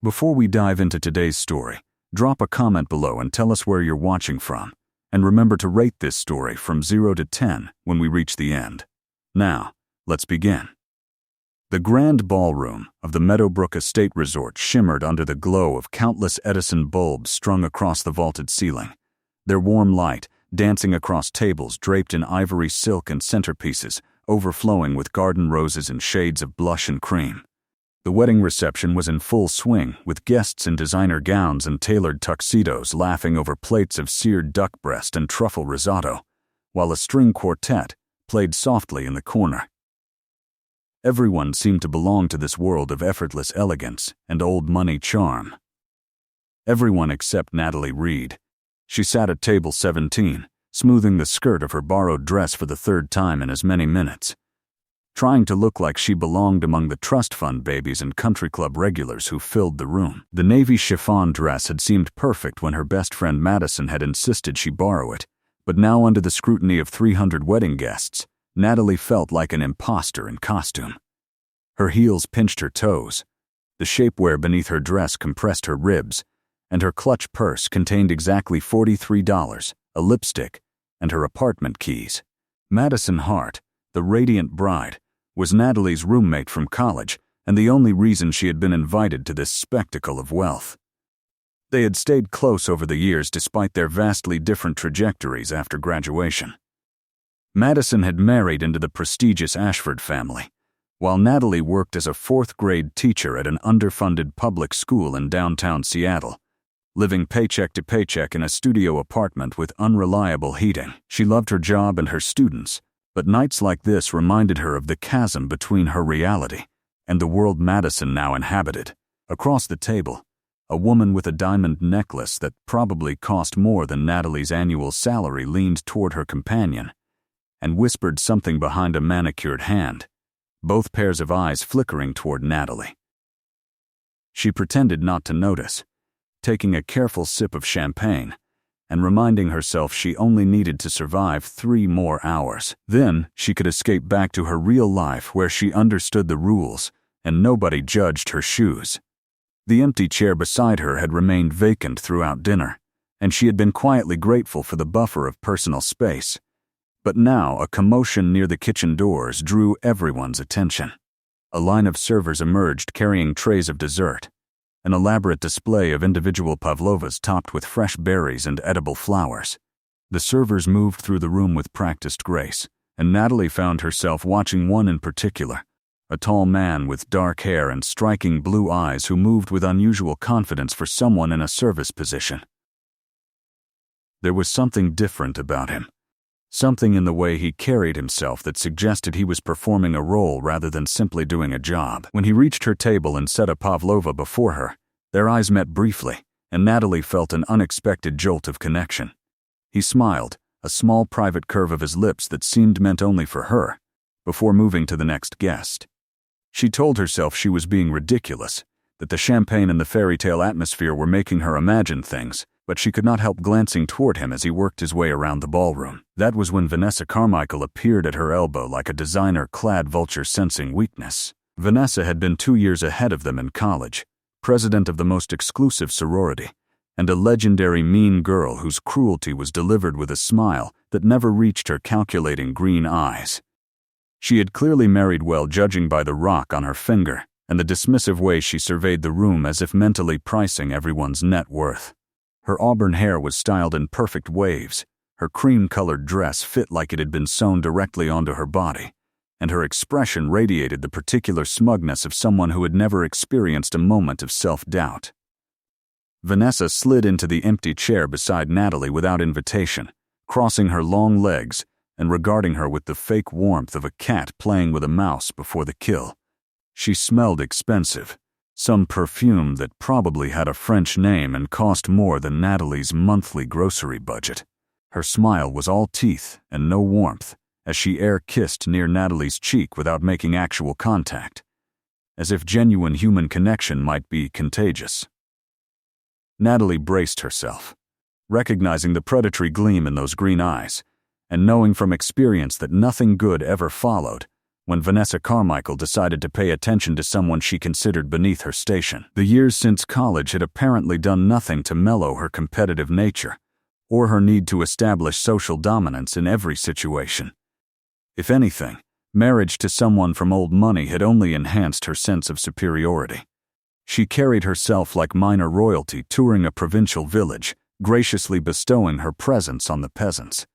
Before we dive into today's story, drop a comment below and tell us where you're watching from. And remember to rate this story from 0 to 10 when we reach the end. Now, let's begin. The grand ballroom of the Meadowbrook Estate Resort shimmered under the glow of countless Edison bulbs strung across the vaulted ceiling, their warm light dancing across tables draped in ivory silk and centerpieces overflowing with garden roses in shades of blush and cream. The wedding reception was in full swing, with guests in designer gowns and tailored tuxedos laughing over plates of seared duck breast and truffle risotto, while a string quartet played softly in the corner. Everyone seemed to belong to this world of effortless elegance and old money charm. Everyone except Natalie Reed. She sat at table 17, smoothing the skirt of her borrowed dress for the third time in as many minutes, trying to look like she belonged among the trust fund babies and country club regulars who filled the room. The navy chiffon dress had seemed perfect when her best friend Madison had insisted she borrow it, but now under the scrutiny of 300 wedding guests, Natalie felt like an imposter in costume. Her heels pinched her toes, the shapewear beneath her dress compressed her ribs, and her clutch purse contained exactly $43, a lipstick, and her apartment keys. Madison Hart, the radiant bride, was Natalie's roommate from college and the only reason she had been invited to this spectacle of wealth. They had stayed close over the years despite their vastly different trajectories after graduation. Madison had married into the prestigious Ashford family, while Natalie worked as a fourth-grade teacher at an underfunded public school in downtown Seattle, living paycheck to paycheck in a studio apartment with unreliable heating. She loved her job and her students, but nights like this reminded her of the chasm between her reality and the world Madison now inhabited. Across the table, a woman with a diamond necklace that probably cost more than Natalie's annual salary leaned toward her companion and whispered something behind a manicured hand, both pairs of eyes flickering toward Natalie. She pretended not to notice, taking a careful sip of champagne and reminding herself she only needed to survive 3 more hours. Then she could escape back to her real life where she understood the rules and nobody judged her shoes. The empty chair beside her had remained vacant throughout dinner, and she had been quietly grateful for the buffer of personal space. But now a commotion near the kitchen doors drew everyone's attention. A line of servers emerged carrying trays of dessert, an elaborate display of individual pavlovas topped with fresh berries and edible flowers. The servers moved through the room with practiced grace, and Natalie found herself watching one in particular, a tall man with dark hair and striking blue eyes who moved with unusual confidence for someone in a service position. There was something different about him, something in the way he carried himself that suggested he was performing a role rather than simply doing a job. When he reached her table and set a pavlova before her, their eyes met briefly, and Natalie felt an unexpected jolt of connection. He smiled, a small private curve of his lips that seemed meant only for her, before moving to the next guest. She told herself she was being ridiculous, that the champagne and the fairy tale atmosphere were making her imagine things, but she could not help glancing toward him as he worked his way around the ballroom. That was when Vanessa Carmichael appeared at her elbow like a designer-clad vulture sensing weakness. Vanessa had been 2 years ahead of them in college, president of the most exclusive sorority, and a legendary mean girl whose cruelty was delivered with a smile that never reached her calculating green eyes. She had clearly married well, judging by the rock on her finger and the dismissive way she surveyed the room as if mentally pricing everyone's net worth. Her auburn hair was styled in perfect waves, her cream-colored dress fit like it had been sewn directly onto her body, and her expression radiated the particular smugness of someone who had never experienced a moment of self-doubt. Vanessa slid into the empty chair beside Natalie without invitation, crossing her long legs and regarding her with the fake warmth of a cat playing with a mouse before the kill. She smelled expensive, some perfume that probably had a French name and cost more than Natalie's monthly grocery budget. Her smile was all teeth and no warmth, as she air-kissed near Natalie's cheek without making actual contact, as if genuine human connection might be contagious. Natalie braced herself, recognizing the predatory gleam in those green eyes, and knowing from experience that nothing good ever followed when Vanessa Carmichael decided to pay attention to someone she considered beneath her station. The years since college had apparently done nothing to mellow her competitive nature, or her need to establish social dominance in every situation. If anything, marriage to someone from old money had only enhanced her sense of superiority. She carried herself like minor royalty touring a provincial village, graciously bestowing her presence on the peasants.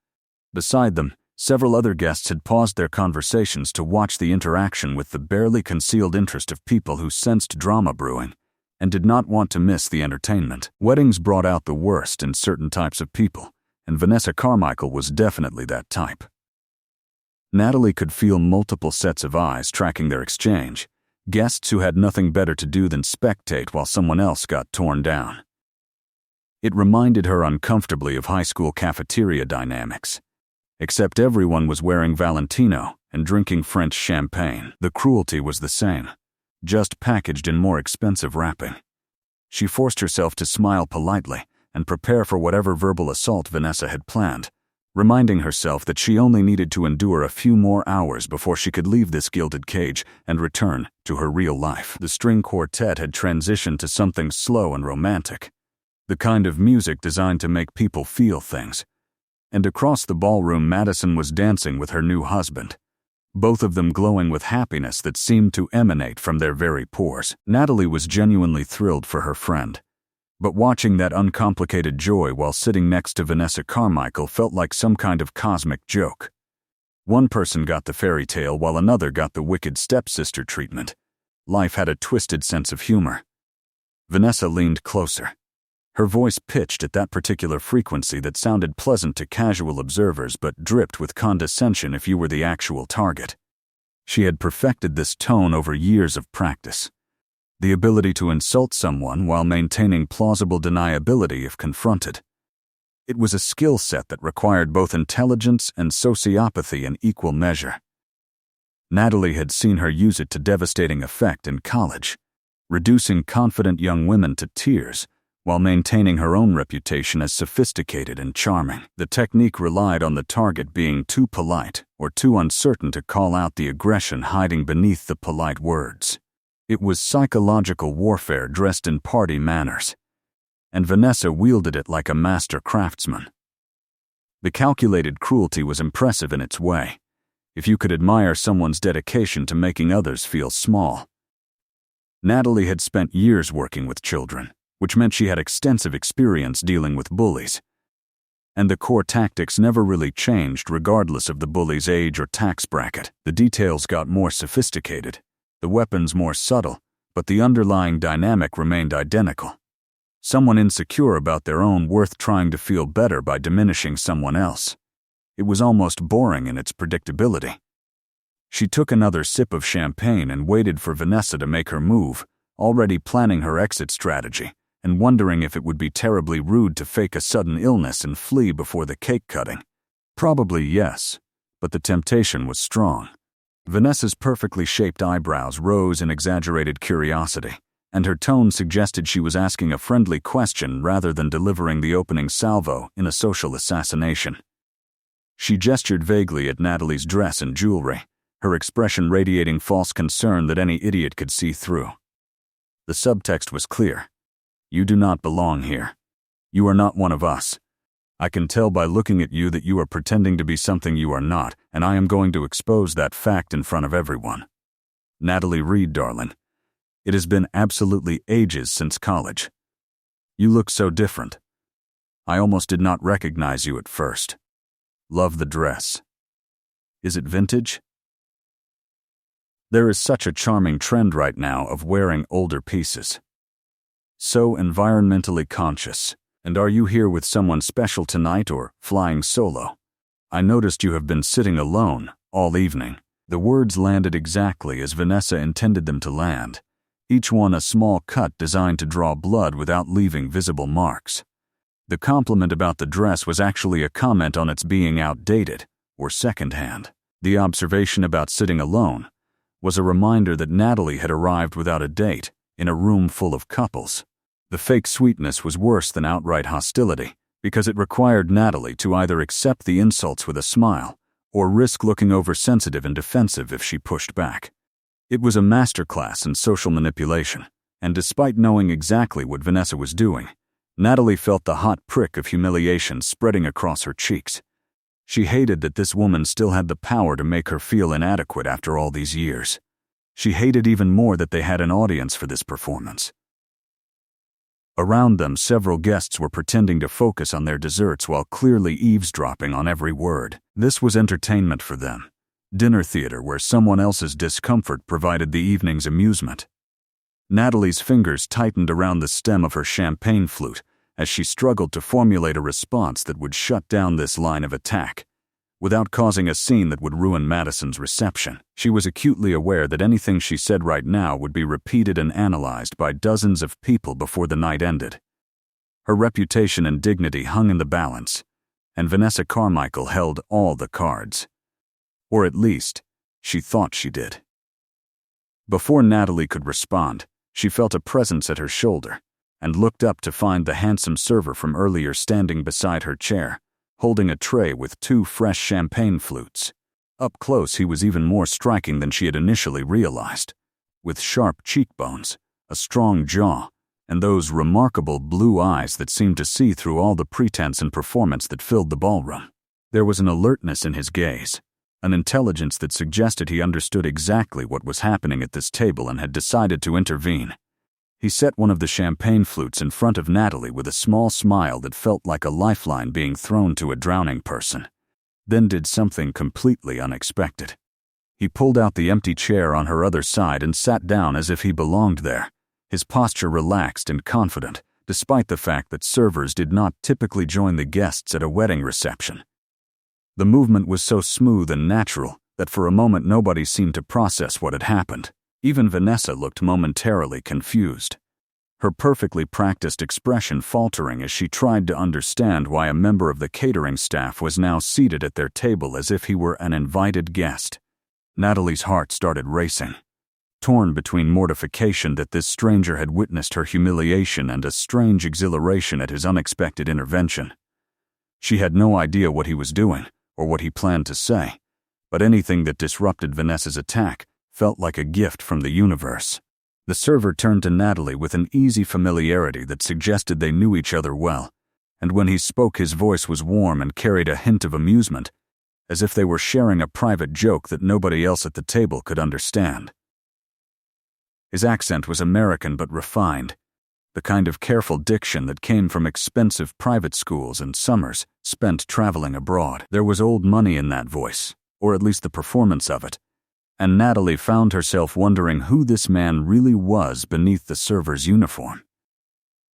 Beside them, several other guests had paused their conversations to watch the interaction with the barely concealed interest of people who sensed drama brewing and did not want to miss the entertainment. Weddings brought out the worst in certain types of people, and Vanessa Carmichael was definitely that type. Natalie could feel multiple sets of eyes tracking their exchange, guests who had nothing better to do than spectate while someone else got torn down. It reminded her uncomfortably of high school cafeteria dynamics. Except everyone was wearing Valentino and drinking French champagne. The cruelty was the same, just packaged in more expensive wrapping. She forced herself to smile politely and prepare for whatever verbal assault Vanessa had planned, reminding herself that she only needed to endure a few more hours before she could leave this gilded cage and return to her real life. The string quartet had transitioned to something slow and romantic, the kind of music designed to make people feel things. And across the ballroom, Madison was dancing with her new husband, both of them glowing with happiness that seemed to emanate from their very pores. Natalie was genuinely thrilled for her friend, but watching that uncomplicated joy while sitting next to Vanessa Carmichael felt like some kind of cosmic joke. One person got the fairy tale while another got the wicked stepsister treatment. Life had a twisted sense of humor. Vanessa leaned closer, her voice pitched at that particular frequency that sounded pleasant to casual observers but dripped with condescension if you were the actual target. She had perfected this tone over years of practice. The ability to insult someone while maintaining plausible deniability if confronted. It was a skill set that required both intelligence and sociopathy in equal measure. Natalie had seen her use it to devastating effect in college, reducing confident young women to tears while maintaining her own reputation as sophisticated and charming. The technique relied on the target being too polite or too uncertain to call out the aggression hiding beneath the polite words. It was psychological warfare dressed in party manners, and Vanessa wielded it like a master craftsman. The calculated cruelty was impressive in its way, if you could admire someone's dedication to making others feel small. Natalie had spent years working with children, which meant she had extensive experience dealing with bullies. And the core tactics never really changed regardless of the bully's age or tax bracket. The details got more sophisticated, the weapons more subtle, but the underlying dynamic remained identical. Someone insecure about their own worth trying to feel better by diminishing someone else. It was almost boring in its predictability. She took another sip of champagne and waited for Vanessa to make her move, already planning her exit strategy, and wondering if it would be terribly rude to fake a sudden illness and flee before the cake cutting. Probably yes, but the temptation was strong. Vanessa's perfectly shaped eyebrows rose in exaggerated curiosity, and her tone suggested she was asking a friendly question rather than delivering the opening salvo in a social assassination. She gestured vaguely at Natalie's dress and jewelry, her expression radiating false concern that any idiot could see through. The subtext was clear. You do not belong here. You are not one of us. I can tell by looking at you that you are pretending to be something you are not, and I am going to expose that fact in front of everyone. Natalie Reed, darling. It has been absolutely ages since college. You look so different. I almost did not recognize you at first. Love the dress. Is it vintage? There is such a charming trend right now of wearing older pieces. So environmentally conscious. And are you here with someone special tonight or flying solo? I noticed you have been sitting alone all evening. The words landed exactly as Vanessa intended them to land, each one a small cut designed to draw blood without leaving visible marks. The compliment about the dress was actually a comment on its being outdated or secondhand. The observation about sitting alone was a reminder that Natalie had arrived without a date in a room full of couples. The fake sweetness was worse than outright hostility because it required Natalie to either accept the insults with a smile or risk looking oversensitive and defensive if she pushed back. It was a masterclass in social manipulation, and despite knowing exactly what Vanessa was doing, Natalie felt the hot prick of humiliation spreading across her cheeks. She hated that this woman still had the power to make her feel inadequate after all these years. She hated even more that they had an audience for this performance. Around them, several guests were pretending to focus on their desserts while clearly eavesdropping on every word. This was entertainment for them. Dinner theater where someone else's discomfort provided the evening's amusement. Natalie's fingers tightened around the stem of her champagne flute as she struggled to formulate a response that would shut down this line of attack, without causing a scene that would ruin Madison's reception. She was acutely aware that anything she said right now would be repeated and analyzed by dozens of people before the night ended. Her reputation and dignity hung in the balance, and Vanessa Carmichael held all the cards. Or at least, she thought she did. Before Natalie could respond, she felt a presence at her shoulder and looked up to find the handsome server from earlier standing beside her chair, holding a tray with 2 fresh champagne flutes. Up close, he was even more striking than she had initially realized, with sharp cheekbones, a strong jaw, and those remarkable blue eyes that seemed to see through all the pretense and performance that filled the ballroom. There was an alertness in his gaze, an intelligence that suggested he understood exactly what was happening at this table and had decided to intervene. He set one of the champagne flutes in front of Natalie with a small smile that felt like a lifeline being thrown to a drowning person, then did something completely unexpected. He pulled out the empty chair on her other side and sat down as if he belonged there, his posture relaxed and confident, despite the fact that servers did not typically join the guests at a wedding reception. The movement was so smooth and natural that for a moment nobody seemed to process what had happened. Even Vanessa looked momentarily confused, her perfectly practiced expression faltering as she tried to understand why a member of the catering staff was now seated at their table as if he were an invited guest. Natalie's heart started racing, torn between mortification that this stranger had witnessed her humiliation and a strange exhilaration at his unexpected intervention. She had no idea what he was doing or what he planned to say, but anything that disrupted Vanessa's attack felt like a gift from the universe. The server turned to Natalie with an easy familiarity that suggested they knew each other well, and when he spoke his voice was warm and carried a hint of amusement, as if they were sharing a private joke that nobody else at the table could understand. His accent was American but refined, the kind of careful diction that came from expensive private schools and summers spent traveling abroad. There was old money in that voice, or at least the performance of it, and Natalie found herself wondering who this man really was beneath the server's uniform.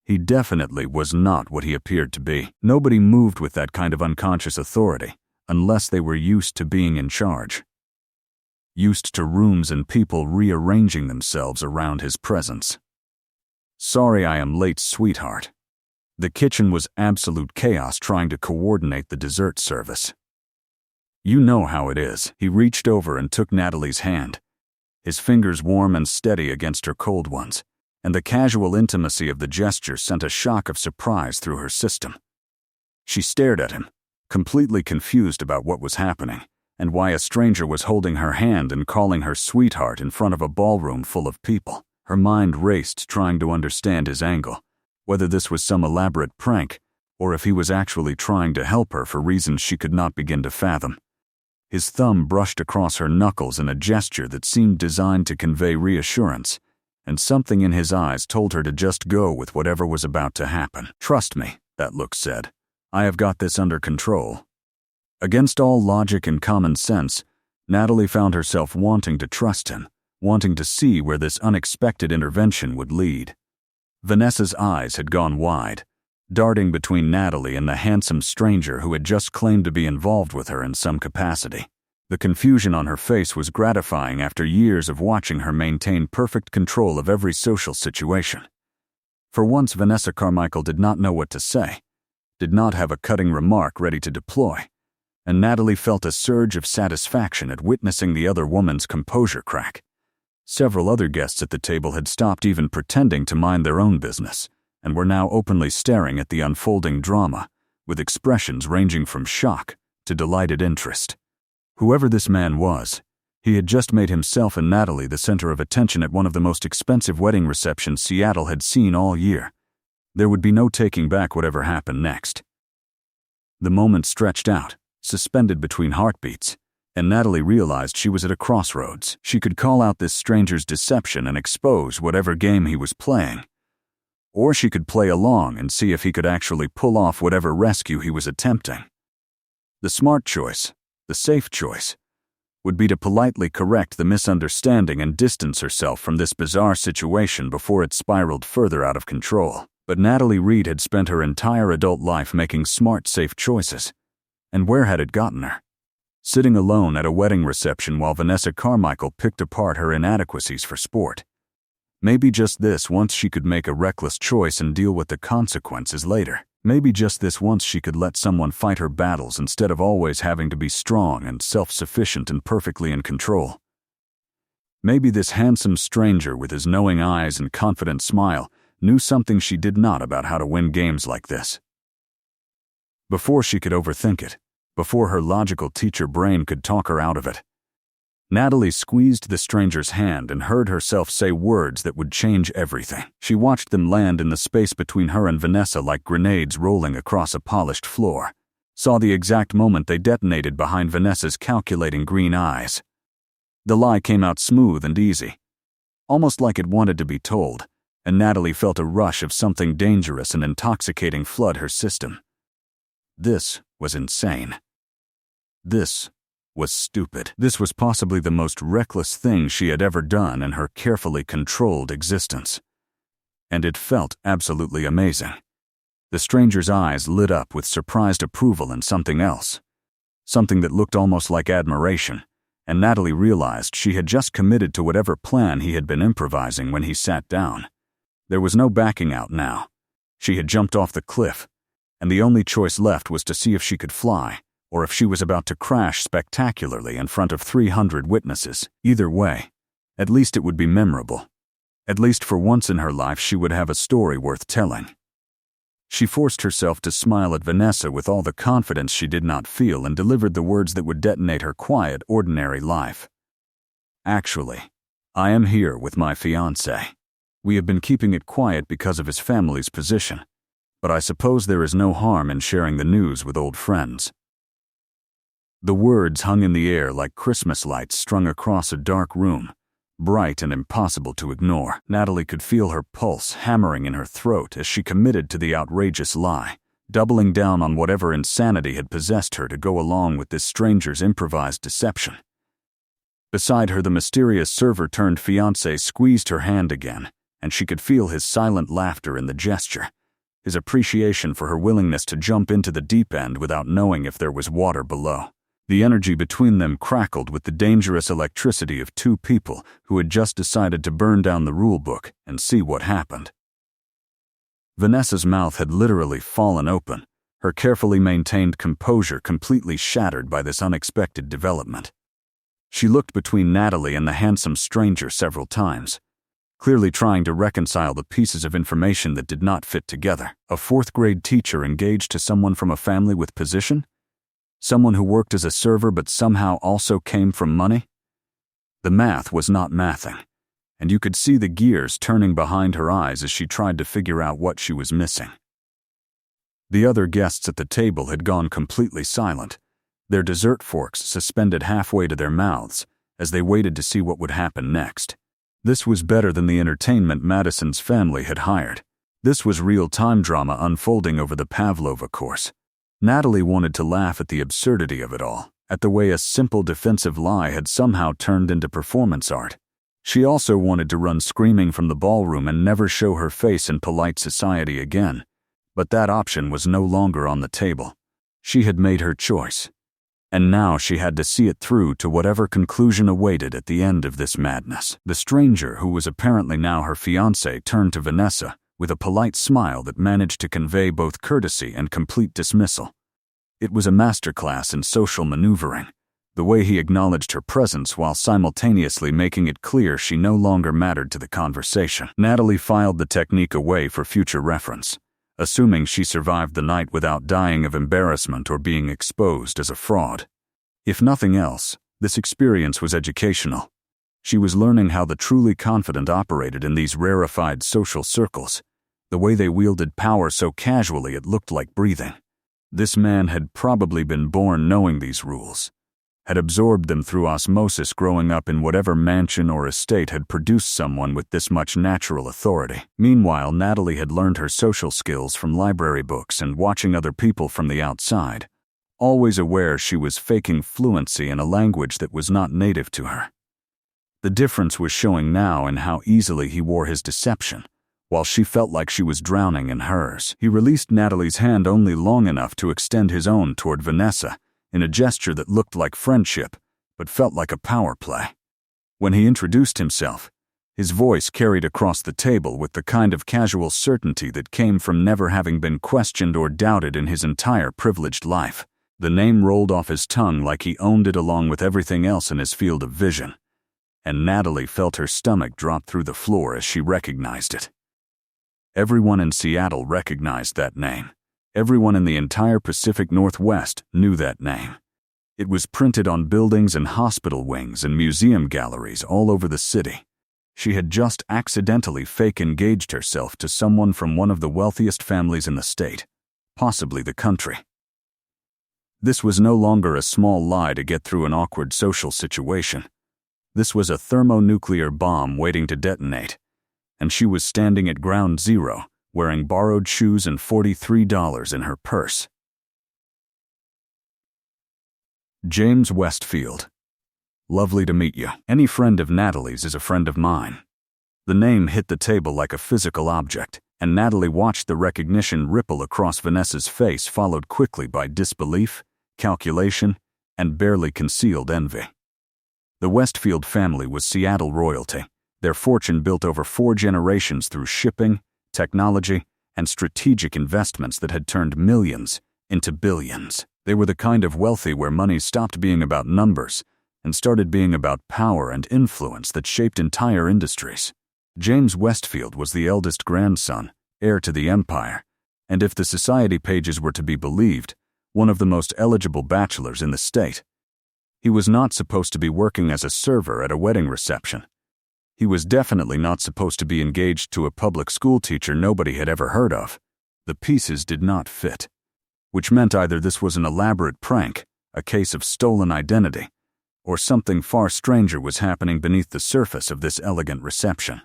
He definitely was not what he appeared to be. Nobody moved with that kind of unconscious authority unless they were used to being in charge, used to rooms and people rearranging themselves around his presence. "Sorry I am late, sweetheart." The kitchen was absolute chaos trying to coordinate the dessert service. "You know how it is." He reached over and took Natalie's hand, his fingers warm and steady against her cold ones, and the casual intimacy of the gesture sent a shock of surprise through her system. She stared at him, completely confused about what was happening and why a stranger was holding her hand and calling her sweetheart in front of a ballroom full of people. Her mind raced trying to understand his angle, whether this was some elaborate prank or if he was actually trying to help her for reasons she could not begin to fathom. His thumb brushed across her knuckles in a gesture that seemed designed to convey reassurance, and something in his eyes told her to just go with whatever was about to happen. "Trust me," that look said. "I have got this under control." Against all logic and common sense, Natalie found herself wanting to trust him, wanting to see where this unexpected intervention would lead. Vanessa's eyes had gone wide, darting between Natalie and the handsome stranger who had just claimed to be involved with her in some capacity. The confusion on her face was gratifying after years of watching her maintain perfect control of every social situation. For once, Vanessa Carmichael did not know what to say, did not have a cutting remark ready to deploy, and Natalie felt a surge of satisfaction at witnessing the other woman's composure crack. Several other guests at the table had stopped even pretending to mind their own business, and were now openly staring at the unfolding drama, with expressions ranging from shock to delighted interest. Whoever this man was, he had just made himself and Natalie the center of attention at one of the most expensive wedding receptions Seattle had seen all year. There would be no taking back whatever happened next. The moment stretched out, suspended between heartbeats, and Natalie realized she was at a crossroads. She could call out this stranger's deception and expose whatever game he was playing. Or she could play along and see if he could actually pull off whatever rescue he was attempting. The smart choice, the safe choice, would be to politely correct the misunderstanding and distance herself from this bizarre situation before it spiraled further out of control. But Natalie Reed had spent her entire adult life making smart, safe choices. And where had it gotten her? Sitting alone at a wedding reception while Vanessa Carmichael picked apart her inadequacies for sport. Maybe just this once she could make a reckless choice and deal with the consequences later. Maybe just this once she could let someone fight her battles instead of always having to be strong and self-sufficient and perfectly in control. Maybe this handsome stranger with his knowing eyes and confident smile knew something she did not about how to win games like this. Before she could overthink it, before her logical teacher brain could talk her out of it, Natalie squeezed the stranger's hand and heard herself say words that would change everything. She watched them land in the space between her and Vanessa like grenades rolling across a polished floor, saw the exact moment they detonated behind Vanessa's calculating green eyes. The lie came out smooth and easy, almost like it wanted to be told, and Natalie felt a rush of something dangerous and intoxicating flood her system. This was insane. This was stupid. This was possibly the most reckless thing she had ever done in her carefully controlled existence. And it felt absolutely amazing. The stranger's eyes lit up with surprised approval and something else. Something that looked almost like admiration, and Natalie realized she had just committed to whatever plan he had been improvising when he sat down. There was no backing out now. She had jumped off the cliff, and the only choice left was to see if she could fly, or if she was about to crash spectacularly in front of 300 witnesses. Either way, at least it would be memorable. At least for once in her life she would have a story worth telling. She forced herself to smile at Vanessa with all the confidence she did not feel and delivered the words that would detonate her quiet, ordinary life. Actually, I am here with my fiancé. We have been keeping it quiet because of his family's position, but I suppose there is no harm in sharing the news with old friends. The words hung in the air like Christmas lights strung across a dark room, bright and impossible to ignore. Natalie could feel her pulse hammering in her throat as she committed to the outrageous lie, doubling down on whatever insanity had possessed her to go along with this stranger's improvised deception. Beside her, the mysterious server-turned-fiancé squeezed her hand again, and she could feel his silent laughter in the gesture, his appreciation for her willingness to jump into the deep end without knowing if there was water below. The energy between them crackled with the dangerous electricity of two people who had just decided to burn down the rulebook and see what happened. Vanessa's mouth had literally fallen open, her carefully maintained composure completely shattered by this unexpected development. She looked between Natalie and the handsome stranger several times, clearly trying to reconcile the pieces of information that did not fit together. A fourth-grade teacher engaged to someone from a family with position? Someone who worked as a server but somehow also came from money? The math was not mathing, and you could see the gears turning behind her eyes as she tried to figure out what she was missing. The other guests at the table had gone completely silent, their dessert forks suspended halfway to their mouths as they waited to see what would happen next. This was better than the entertainment Madison's family had hired. This was real-time drama unfolding over the Pavlova course. Natalie wanted to laugh at the absurdity of it all, at the way a simple defensive lie had somehow turned into performance art. She also wanted to run screaming from the ballroom and never show her face in polite society again, but that option was no longer on the table. She had made her choice, and now she had to see it through to whatever conclusion awaited at the end of this madness. The stranger, who was apparently now her fiancé, turned to Vanessa with a polite smile that managed to convey both courtesy and complete dismissal. It was a masterclass in social maneuvering, the way he acknowledged her presence while simultaneously making it clear she no longer mattered to the conversation. Natalie filed the technique away for future reference, assuming she survived the night without dying of embarrassment or being exposed as a fraud. If nothing else, this experience was educational. She was learning how the truly confident operated in these rarefied social circles, the way they wielded power so casually it looked like breathing. This man had probably been born knowing these rules, had absorbed them through osmosis growing up in whatever mansion or estate had produced someone with this much natural authority. Meanwhile, Natalie had learned her social skills from library books and watching other people from the outside, always aware she was faking fluency in a language that was not native to her. The difference was showing now in how easily he wore his deception, while she felt like she was drowning in hers. He released Natalie's hand only long enough to extend his own toward Vanessa, in a gesture that looked like friendship, but felt like a power play. When he introduced himself, his voice carried across the table with the kind of casual certainty that came from never having been questioned or doubted in his entire privileged life. The name rolled off his tongue like he owned it along with everything else in his field of vision, and Natalie felt her stomach drop through the floor as she recognized it. Everyone in Seattle recognized that name. Everyone in the entire Pacific Northwest knew that name. It was printed on buildings and hospital wings and museum galleries all over the city. She had just accidentally fake engaged herself to someone from one of the wealthiest families in the state, possibly the country. This was no longer a small lie to get through an awkward social situation. This was a thermonuclear bomb waiting to detonate, and she was standing at ground zero, wearing borrowed shoes and $43 in her purse. James Westfield. Lovely to meet you. Any friend of Natalie's is a friend of mine. The name hit the table like a physical object, and Natalie watched the recognition ripple across Vanessa's face, followed quickly by disbelief, calculation, and barely concealed envy. The Westfield family was Seattle royalty, their fortune built over 4 generations through shipping, technology, and strategic investments that had turned millions into billions. They were the kind of wealthy where money stopped being about numbers and started being about power and influence that shaped entire industries. James Westfield was the eldest grandson, heir to the empire, and if the society pages were to be believed, one of the most eligible bachelors in the state. He was not supposed to be working as a server at a wedding reception. He was definitely not supposed to be engaged to a public school teacher nobody had ever heard of. The pieces did not fit, which meant either this was an elaborate prank, a case of stolen identity, or something far stranger was happening beneath the surface of this elegant reception.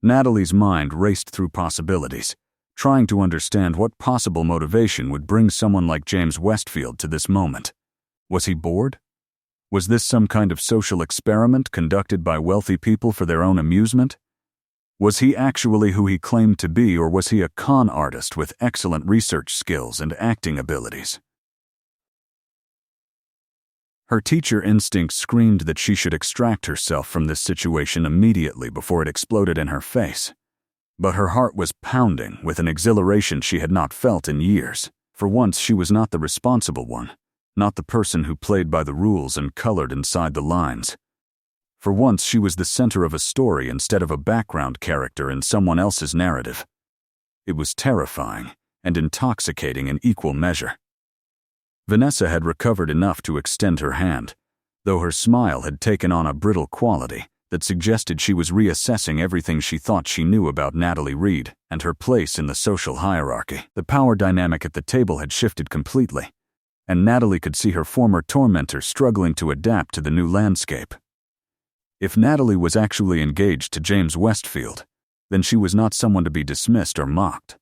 Natalie's mind raced through possibilities, trying to understand what possible motivation would bring someone like James Westfield to this moment. Was he bored? Was this some kind of social experiment conducted by wealthy people for their own amusement? Was he actually who he claimed to be, or was he a con artist with excellent research skills and acting abilities? Her teacher instinct screamed that she should extract herself from this situation immediately before it exploded in her face. But her heart was pounding with an exhilaration she had not felt in years. For once, she was not the responsible one, not the person who played by the rules and colored inside the lines. For once, she was the center of a story instead of a background character in someone else's narrative. It was terrifying and intoxicating in equal measure. Vanessa had recovered enough to extend her hand, though her smile had taken on a brittle quality that suggested she was reassessing everything she thought she knew about Natalie Reed and her place in the social hierarchy. The power dynamic at the table had shifted completely, and Natalie could see her former tormentor struggling to adapt to the new landscape. If Natalie was actually engaged to James Westfield, then she was not someone to be dismissed or mocked.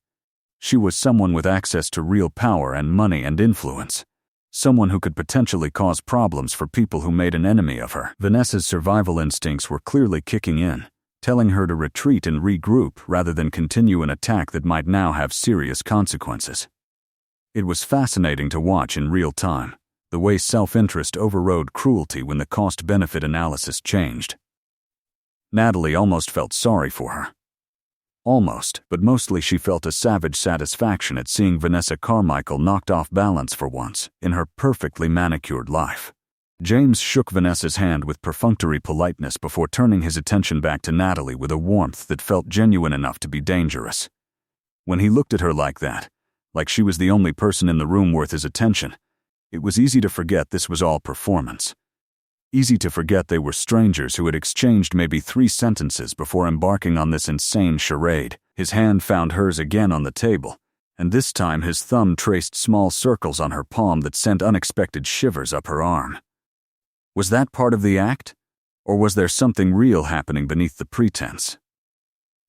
She was someone with access to real power and money and influence. Someone who could potentially cause problems for people who made an enemy of her. Vanessa's survival instincts were clearly kicking in, telling her to retreat and regroup rather than continue an attack that might now have serious consequences. It was fascinating to watch in real time, the way self-interest overrode cruelty when the cost-benefit analysis changed. Natalie almost felt sorry for her. Almost, but mostly she felt a savage satisfaction at seeing Vanessa Carmichael knocked off balance for once in her perfectly manicured life. James shook Vanessa's hand with perfunctory politeness before turning his attention back to Natalie with a warmth that felt genuine enough to be dangerous. When he looked at her like that, like she was the only person in the room worth his attention, It was easy to forget this was all performance. Easy to forget they were strangers who had exchanged maybe 3 sentences before embarking on this insane charade. His hand found hers again on the table, and this time his thumb traced small circles on her palm that sent unexpected shivers up her arm. Was that part of the act? Or was there something real happening beneath the pretense?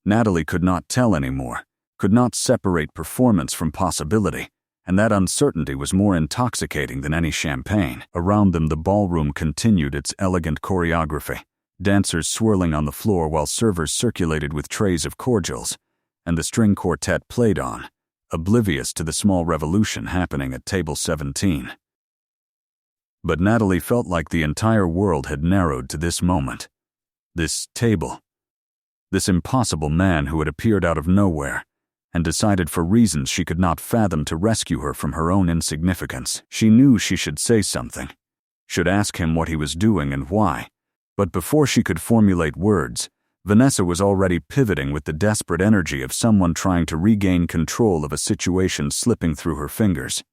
Natalie could not tell anymore, could not separate performance from possibility, and that uncertainty was more intoxicating than any champagne. Around them, the ballroom continued its elegant choreography, dancers swirling on the floor while servers circulated with trays of cordials, and the string quartet played on, oblivious to the small revolution happening at table 17. But Natalie felt like the entire world had narrowed to this moment. This table. This impossible man who had appeared out of nowhere and decided for reasons she could not fathom to rescue her from her own insignificance. She knew she should say something, should ask him what he was doing and why, but before she could formulate words, Vanessa was already pivoting with the desperate energy of someone trying to regain control of a situation slipping through her fingers.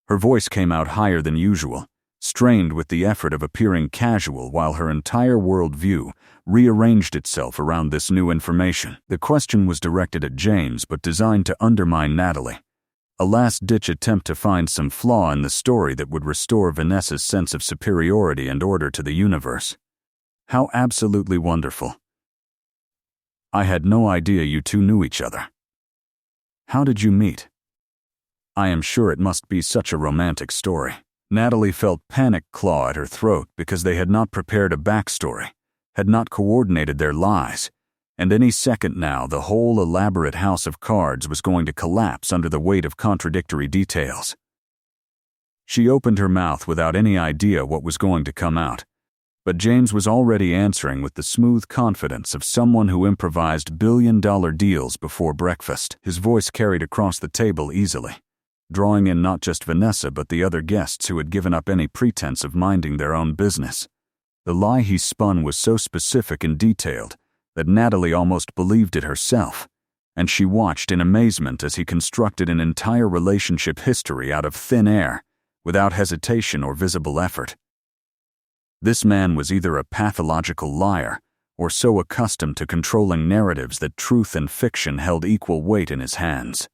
Her voice came out higher than usual, strained with the effort of appearing casual while her entire worldview rearranged itself around this new information. The question was directed at James but designed to undermine Natalie, a last-ditch attempt to find some flaw in the story that would restore Vanessa's sense of superiority and order to the universe. How absolutely wonderful. I had no idea you two knew each other. How did you meet? I am sure it must be such a romantic story. Natalie felt panic claw at her throat because they had not prepared a backstory, had not coordinated their lies, and any second now the whole elaborate house of cards was going to collapse under the weight of contradictory details. She opened her mouth without any idea what was going to come out, but James was already answering with the smooth confidence of someone who improvised billion-dollar deals before breakfast. His voice carried across the table easily, drawing in not just Vanessa but the other guests who had given up any pretense of minding their own business. The lie he spun was so specific and detailed that Natalie almost believed it herself, and she watched in amazement as he constructed an entire relationship history out of thin air, without hesitation or visible effort. This man was either a pathological liar or so accustomed to controlling narratives that truth and fiction held equal weight in his hands.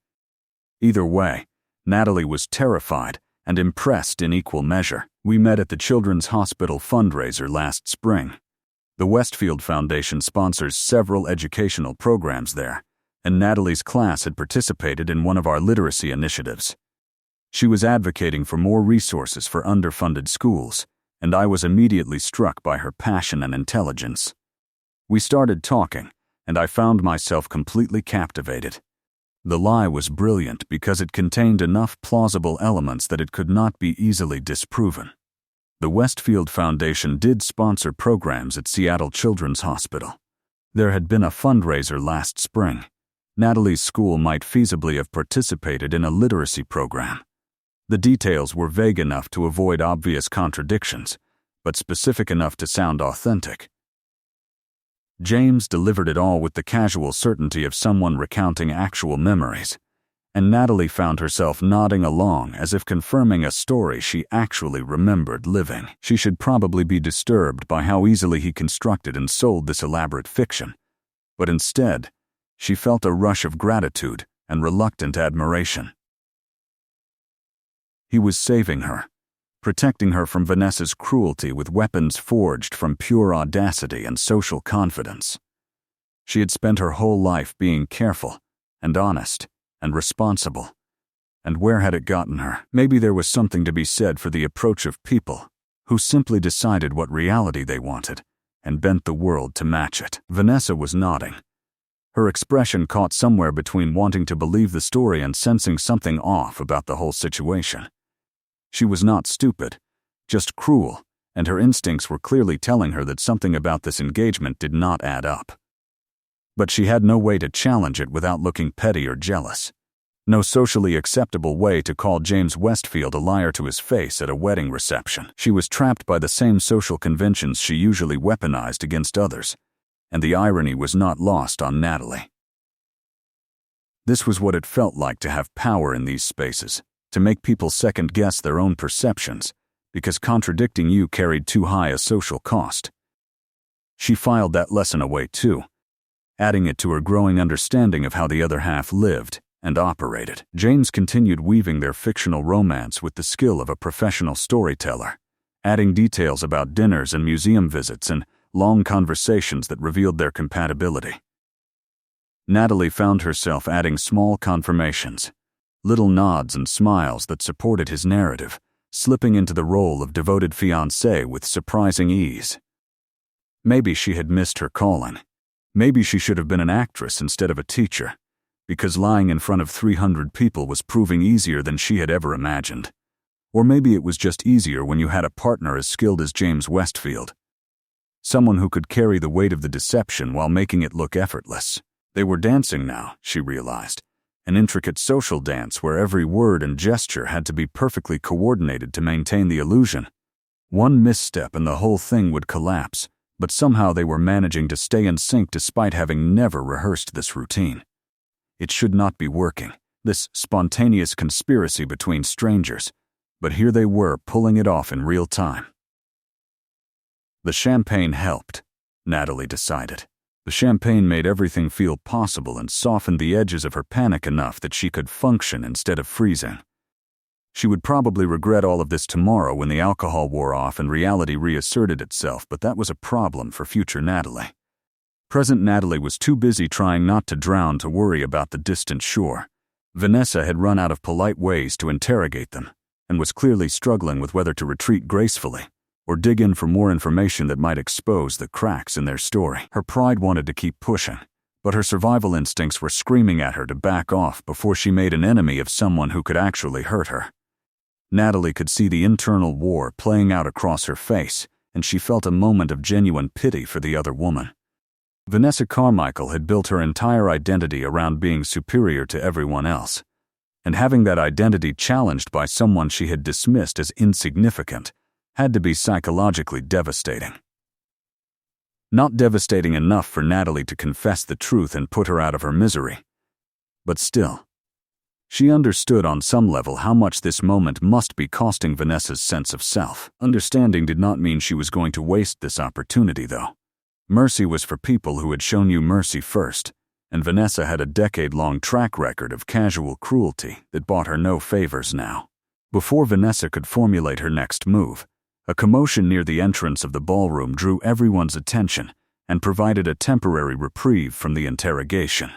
Either way, Natalie was terrified and impressed in equal measure. We met at the Children's Hospital fundraiser last spring. The Westfield Foundation sponsors several educational programs there, and Natalie's class had participated in one of our literacy initiatives. She was advocating for more resources for underfunded schools, and I was immediately struck by her passion and intelligence. We started talking, and I found myself completely captivated. The lie was brilliant because it contained enough plausible elements that it could not be easily disproven. The Westfield Foundation did sponsor programs at Seattle Children's Hospital. There had been a fundraiser last spring. Natalie's school might feasibly have participated in a literacy program. The details were vague enough to avoid obvious contradictions, but specific enough to sound authentic. James delivered it all with the casual certainty of someone recounting actual memories, and Natalie found herself nodding along as if confirming a story she actually remembered living. She should probably be disturbed by how easily he constructed and sold this elaborate fiction, but instead, she felt a rush of gratitude and reluctant admiration. He was saving her, protecting her from Vanessa's cruelty with weapons forged from pure audacity and social confidence. She had spent her whole life being careful and honest and responsible. And where had it gotten her? Maybe there was something to be said for the approach of people who simply decided what reality they wanted and bent the world to match it. Vanessa was nodding. Her expression caught somewhere between wanting to believe the story and sensing something off about the whole situation. She was not stupid, just cruel, and her instincts were clearly telling her that something about this engagement did not add up. But she had no way to challenge it without looking petty or jealous. No socially acceptable way to call James Westfield a liar to his face at a wedding reception. She was trapped by the same social conventions she usually weaponized against others, and the irony was not lost on Natalie. This was what it felt like to have power in these spaces, to make people second-guess their own perceptions, because contradicting you carried too high a social cost. She filed that lesson away too, adding it to her growing understanding of how the other half lived and operated. James continued weaving their fictional romance with the skill of a professional storyteller, adding details about dinners and museum visits and long conversations that revealed their compatibility. Natalie found herself adding small confirmations, little nods and smiles that supported his narrative, slipping into the role of devoted fiancé with surprising ease. Maybe she had missed her calling. Maybe she should have been an actress instead of a teacher, because lying in front of 300 people was proving easier than she had ever imagined. Or maybe it was just easier when you had a partner as skilled as James Westfield. Someone who could carry the weight of the deception while making it look effortless. They were dancing now, she realized, an intricate social dance where every word and gesture had to be perfectly coordinated to maintain the illusion. One misstep and the whole thing would collapse, but somehow they were managing to stay in sync despite having never rehearsed this routine. It should not be working, this spontaneous conspiracy between strangers, but here they were pulling it off in real time. The champagne helped, Natalie decided. The champagne made everything feel possible and softened the edges of her panic enough that she could function instead of freezing. She would probably regret all of this tomorrow when the alcohol wore off and reality reasserted itself, but that was a problem for future Natalie. Present Natalie was too busy trying not to drown to worry about the distant shore. Vanessa had run out of polite ways to interrogate them, and was clearly struggling with whether to retreat gracefully or dig in for more information that might expose the cracks in their story. Her pride wanted to keep pushing, but her survival instincts were screaming at her to back off before she made an enemy of someone who could actually hurt her. Natalie could see the internal war playing out across her face, and she felt a moment of genuine pity for the other woman. Vanessa Carmichael had built her entire identity around being superior to everyone else, and having that identity challenged by someone she had dismissed as insignificant had to be psychologically devastating. Not devastating enough for Natalie to confess the truth and put her out of her misery, but still. She understood on some level how much this moment must be costing Vanessa's sense of self. Understanding did not mean she was going to waste this opportunity, though. Mercy was for people who had shown you mercy first, and Vanessa had a decade-long track record of casual cruelty that bought her no favors now. Before Vanessa could formulate her next move, a commotion near the entrance of the ballroom drew everyone's attention and provided a temporary reprieve from the interrogation.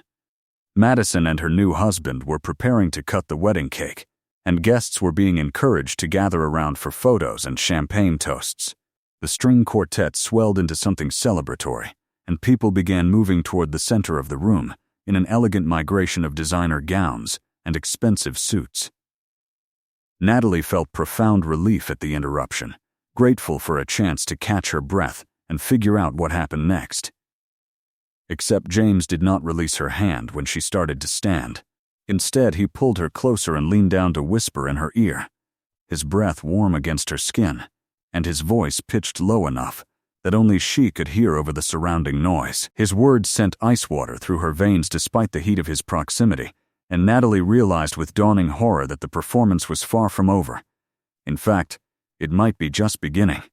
Madison and her new husband were preparing to cut the wedding cake, and guests were being encouraged to gather around for photos and champagne toasts. The string quartet swelled into something celebratory, and people began moving toward the center of the room in an elegant migration of designer gowns and expensive suits. Natalie felt profound relief at the interruption, grateful for a chance to catch her breath and figure out what happened next. Except James did not release her hand when she started to stand. Instead, he pulled her closer and leaned down to whisper in her ear, his breath warm against her skin, and his voice pitched low enough that only she could hear over the surrounding noise. His words sent ice water through her veins despite the heat of his proximity, and Natalie realized with dawning horror that the performance was far from over. In fact, it might be just beginning.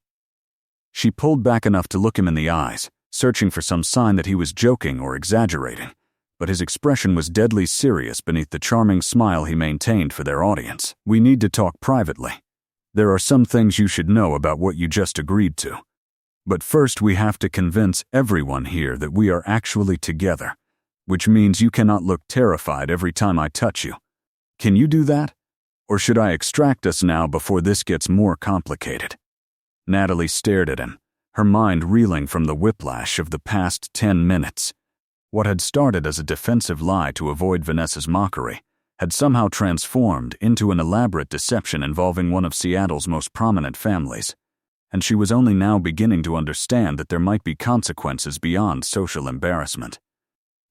She pulled back enough to look him in the eyes, searching for some sign that he was joking or exaggerating, but his expression was deadly serious beneath the charming smile he maintained for their audience. "We need to talk privately. There are some things you should know about what you just agreed to. But first we have to convince everyone here that we are actually together, which means you cannot look terrified every time I touch you. Can you do that? Or should I extract us now before this gets more complicated?" Natalie stared at him, her mind reeling from the whiplash of the past 10 minutes. What had started as a defensive lie to avoid Vanessa's mockery had somehow transformed into an elaborate deception involving one of Seattle's most prominent families, and she was only now beginning to understand that there might be consequences beyond social embarrassment.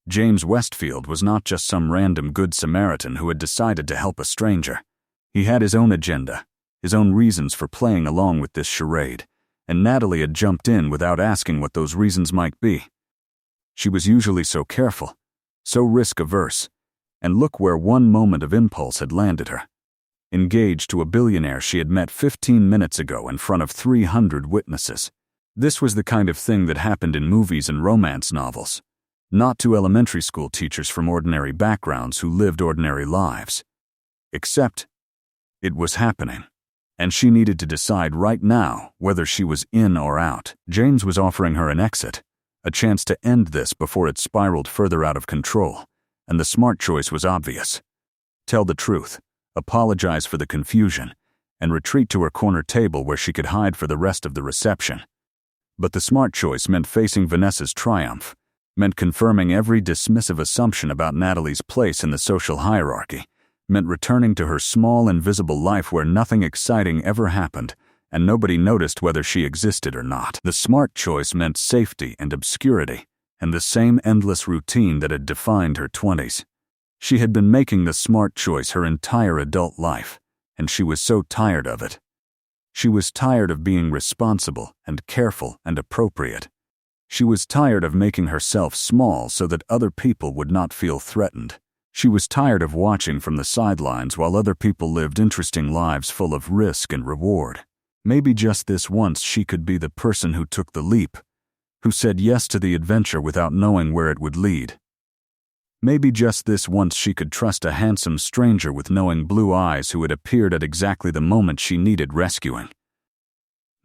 James Westfield was not just some random Good Samaritan who had decided to help a stranger. He had his own agenda, his own reasons for playing along with this charade, and Natalie had jumped in without asking what those reasons might be. She was usually so careful, so risk-averse, and look where one moment of impulse had landed her. engaged to a billionaire she had met 15 minutes ago in front of 300 witnesses. This was the kind of thing that happened in movies and romance novels, not to elementary school teachers from ordinary backgrounds who lived ordinary lives. Except, it was happening, and she needed to decide right now whether she was in or out. James was offering her an exit, a chance to end this before it spiraled further out of control, and the smart choice was obvious. Tell the truth, apologize for the confusion, and retreat to her corner table where she could hide for the rest of the reception. But the smart choice meant facing Vanessa's triumph, meant confirming every dismissive assumption about Natalie's place in the social hierarchy, meant returning to her small invisible life where nothing exciting ever happened and nobody noticed whether she existed or not. The smart choice meant safety and obscurity, and the same endless routine that had defined her 20s. She had been making the smart choice her entire adult life, and she was so tired of it. She was tired of being responsible and careful and appropriate. She was tired of making herself small so that other people would not feel threatened. She was tired of watching from the sidelines while other people lived interesting lives full of risk and reward. Maybe just this once she could be the person who took the leap, who said yes to the adventure without knowing where it would lead. Maybe just this once she could trust a handsome stranger with knowing blue eyes who had appeared at exactly the moment she needed rescuing.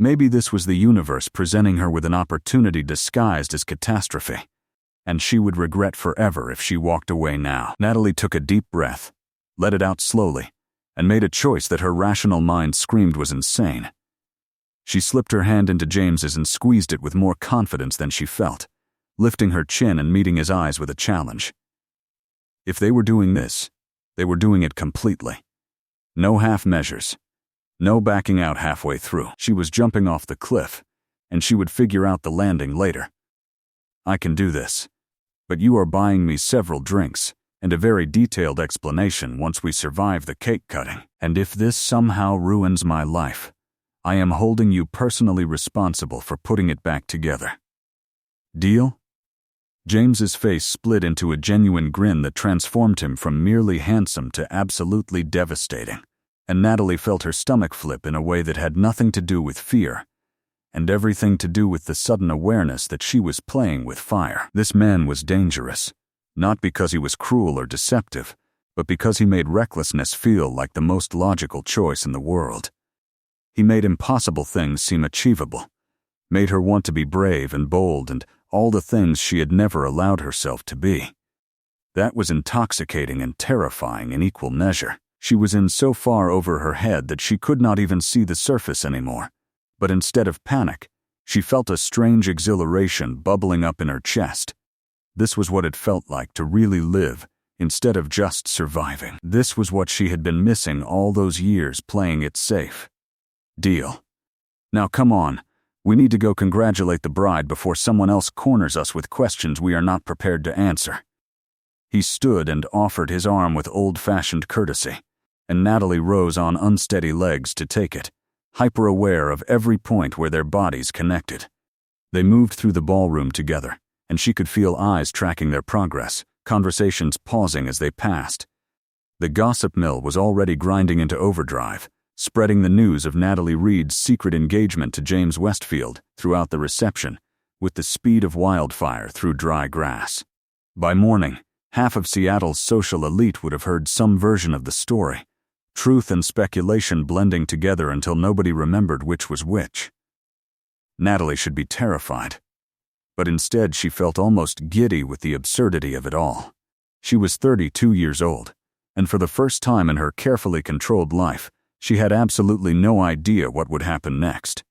Maybe this was the universe presenting her with an opportunity disguised as catastrophe, and she would regret forever if she walked away now. Natalie took a deep breath, let it out slowly, and made a choice that her rational mind screamed was insane. She slipped her hand into James's and squeezed it with more confidence than she felt, lifting her chin and meeting his eyes with a challenge. If they were doing this, they were doing it completely. No half measures. No backing out halfway through. She was jumping off the cliff, and she would figure out the landing later. I can do this, but you are buying me several drinks and a very detailed explanation once we survive the cake cutting. And if this somehow ruins my life, I am holding you personally responsible for putting it back together. Deal? James's face split into a genuine grin that transformed him from merely handsome to absolutely devastating, and Natalie felt her stomach flip in a way that had nothing to do with fear, and everything to do with the sudden awareness that she was playing with fire. This man was dangerous, not because he was cruel or deceptive, but because he made recklessness feel like the most logical choice in the world. He made impossible things seem achievable, made her want to be brave and bold and all the things she had never allowed herself to be. That was intoxicating and terrifying in equal measure. She was in so far over her head that she could not even see the surface anymore, but instead of panic, she felt a strange exhilaration bubbling up in her chest. This was what it felt like to really live instead of just surviving. This was what she had been missing all those years playing it safe. Deal. Now come on, we need to go congratulate the bride before someone else corners us with questions we are not prepared to answer. He stood and offered his arm with old-fashioned courtesy, and Natalie rose on unsteady legs to take it, hyper-aware of every point where their bodies connected. They moved through the ballroom together, and she could feel eyes tracking their progress, conversations pausing as they passed. The gossip mill was already grinding into overdrive, spreading the news of Natalie Reed's secret engagement to James Westfield throughout the reception, with the speed of wildfire through dry grass. By morning, half of Seattle's social elite would have heard some version of the story, truth and speculation blending together until nobody remembered which was which. Natalie should be terrified, but instead she felt almost giddy with the absurdity of it all. She was 32 years old, and for the first time in her carefully controlled life, she had absolutely no idea what would happen next.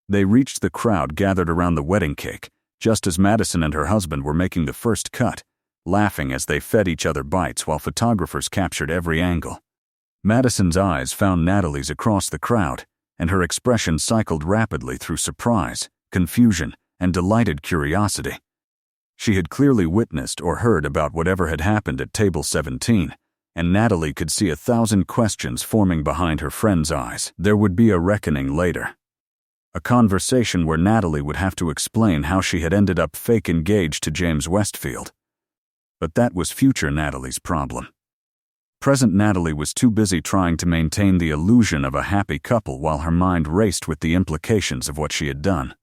They reached the crowd gathered around the wedding cake, just as Madison and her husband were making the first cut, laughing as they fed each other bites while photographers captured every angle. Madison's eyes found Natalie's across the crowd, and her expression cycled rapidly through surprise, confusion, and delighted curiosity. She had clearly witnessed or heard about whatever had happened at table 17, and Natalie could see 1,000 questions forming behind her friend's eyes. There would be a reckoning later. A conversation where Natalie would have to explain how she had ended up fake engaged to James Westfield. But that was future Natalie's problem. Present Natalie was too busy trying to maintain the illusion of a happy couple while her mind raced with the implications of what she had done.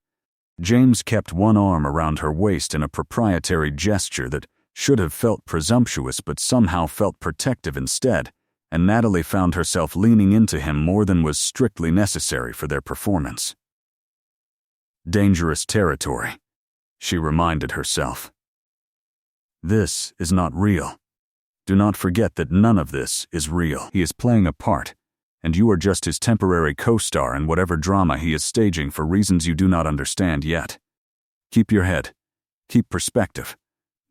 James kept one arm around her waist in a proprietary gesture that should have felt presumptuous but somehow felt protective instead, and Natalie found herself leaning into him more than was strictly necessary for their performance. Dangerous territory, she reminded herself. This is not real. Do not forget that none of this is real. He is playing a part, and you are just his temporary co-star in whatever drama he is staging for reasons you do not understand yet. Keep your head. Keep perspective.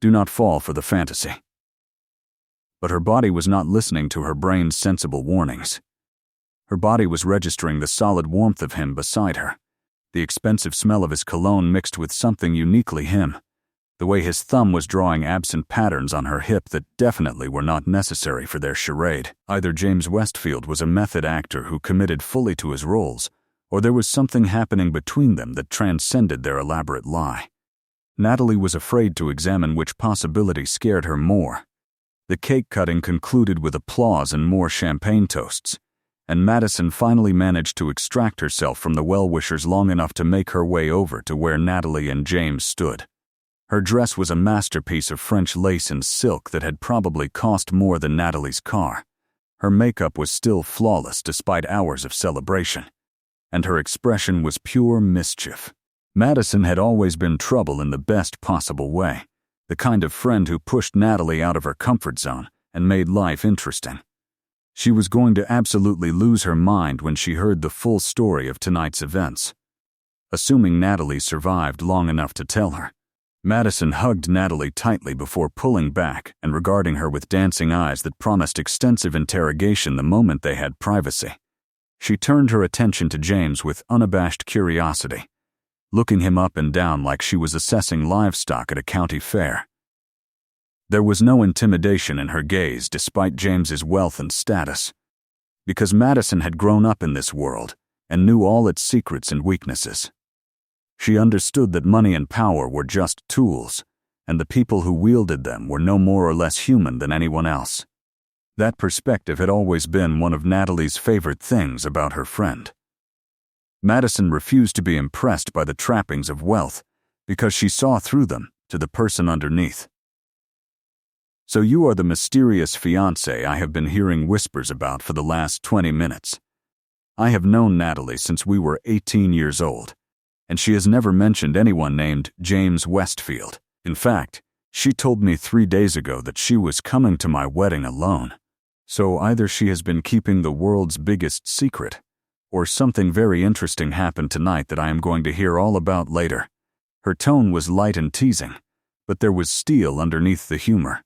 Do not fall for the fantasy. But her body was not listening to her brain's sensible warnings. Her body was registering the solid warmth of him beside her, the expensive smell of his cologne mixed with something uniquely him, the way his thumb was drawing absent patterns on her hip that definitely were not necessary for their charade. Either James Westfield was a method actor who committed fully to his roles, or there was something happening between them that transcended their elaborate lie. Natalie was afraid to examine which possibility scared her more. The cake cutting concluded with applause and more champagne toasts, and Madison finally managed to extract herself from the well-wishers long enough to make her way over to where Natalie and James stood. Her dress was a masterpiece of French lace and silk that had probably cost more than Natalie's car. Her makeup was still flawless despite hours of celebration, and her expression was pure mischief. Madison had always been trouble in the best possible way, the kind of friend who pushed Natalie out of her comfort zone and made life interesting. She was going to absolutely lose her mind when she heard the full story of tonight's events. Assuming Natalie survived long enough to tell her, Madison hugged Natalie tightly before pulling back and regarding her with dancing eyes that promised extensive interrogation the moment they had privacy. She turned her attention to James with unabashed curiosity, looking him up and down like she was assessing livestock at a county fair. There was no intimidation in her gaze despite James's wealth and status, because Madison had grown up in this world and knew all its secrets and weaknesses. She understood that money and power were just tools, and the people who wielded them were no more or less human than anyone else. That perspective had always been one of Natalie's favorite things about her friend. Madison refused to be impressed by the trappings of wealth because she saw through them to the person underneath. So you are the mysterious fiancé I have been hearing whispers about for the last 20 minutes. I have known Natalie since we were 18 years old, and she has never mentioned anyone named James Westfield. In fact, she told me 3 days ago that she was coming to my wedding alone. So either she has been keeping the world's biggest secret, or something very interesting happened tonight that I am going to hear all about later. Her tone was light and teasing, but there was steel underneath the humor.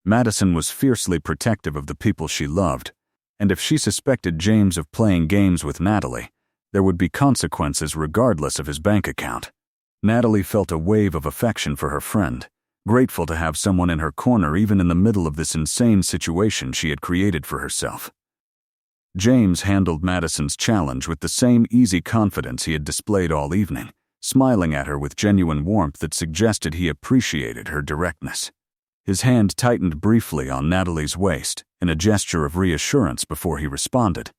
Madison was fiercely protective of the people she loved, and if she suspected James of playing games with Natalie, there would be consequences regardless of his bank account. Natalie felt a wave of affection for her friend, grateful to have someone in her corner even in the middle of this insane situation she had created for herself. James handled Madison's challenge with the same easy confidence he had displayed all evening, smiling at her with genuine warmth that suggested he appreciated her directness. His hand tightened briefly on Natalie's waist in a gesture of reassurance before he responded,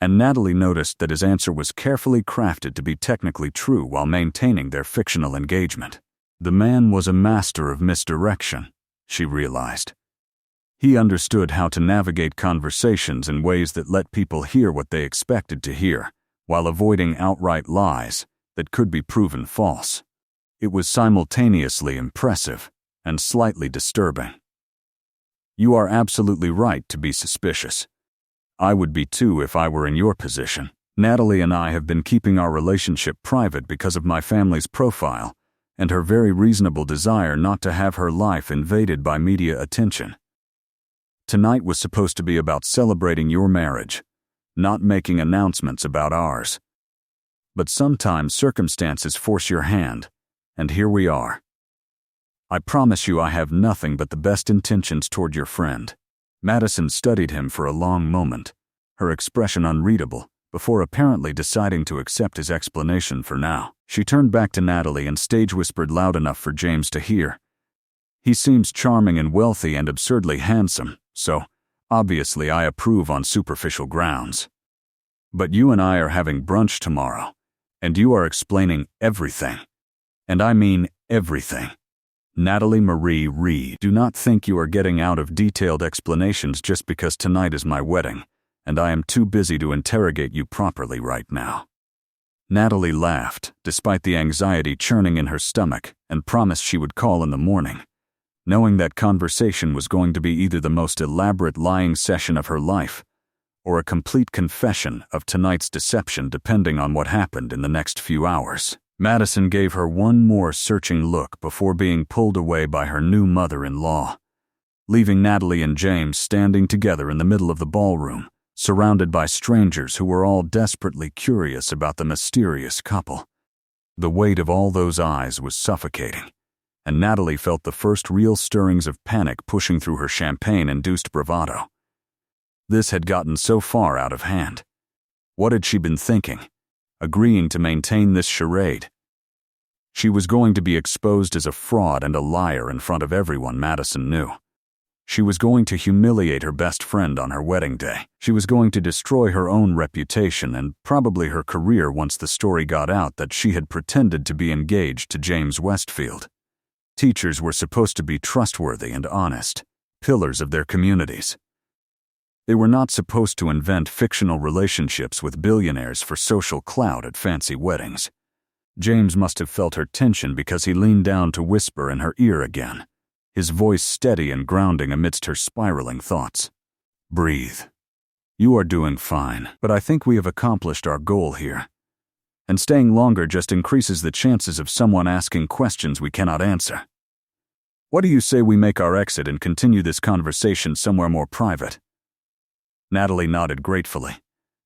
and Natalie noticed that his answer was carefully crafted to be technically true while maintaining their fictional engagement. The man was a master of misdirection, she realized. He understood how to navigate conversations in ways that let people hear what they expected to hear, while avoiding outright lies that could be proven false. It was simultaneously impressive and slightly disturbing. You are absolutely right to be suspicious. I would be too if I were in your position. Natalie and I have been keeping our relationship private because of my family's profile and her very reasonable desire not to have her life invaded by media attention. Tonight was supposed to be about celebrating your marriage, not making announcements about ours. But sometimes circumstances force your hand, and here we are. I promise you I have nothing but the best intentions toward your friend. Madison studied him for a long moment, her expression unreadable, before apparently deciding to accept his explanation for now. She turned back to Natalie and stage whispered loud enough for James to hear. He seems charming and wealthy and absurdly handsome, so Obviously, I approve on superficial grounds. But you and I are having brunch tomorrow, and you are explaining everything. And I mean everything. Natalie Marie Reed, do not think you are getting out of detailed explanations just because tonight is my wedding, and I am too busy to interrogate you properly right now. Natalie laughed, despite the anxiety churning in her stomach, and promised she would call in the morning, knowing that conversation was going to be either the most elaborate lying session of her life or a complete confession of tonight's deception depending on what happened in the next few hours. Madison gave her one more searching look before being pulled away by her new mother-in-law, leaving Natalie and James standing together in the middle of the ballroom, surrounded by strangers who were all desperately curious about the mysterious couple. The weight of all those eyes was suffocating, and Natalie felt the first real stirrings of panic pushing through her champagne-induced bravado. This had gotten so far out of hand. What had she been thinking? Agreeing to maintain this charade. She was going to be exposed as a fraud and a liar in front of everyone Madison knew. She was going to humiliate her best friend on her wedding day. She was going to destroy her own reputation and probably her career once the story got out that she had pretended to be engaged to James Westfield. Teachers were supposed to be trustworthy and honest, pillars of their communities. They were not supposed to invent fictional relationships with billionaires for social clout at fancy weddings. James must have felt her tension because he leaned down to whisper in her ear again, his voice steady and grounding amidst her spiraling thoughts. Breathe. You are doing fine, but I think we have accomplished our goal here. And staying longer just increases the chances of someone asking questions we cannot answer. What do you say we make our exit and continue this conversation somewhere more private? Natalie nodded gratefully,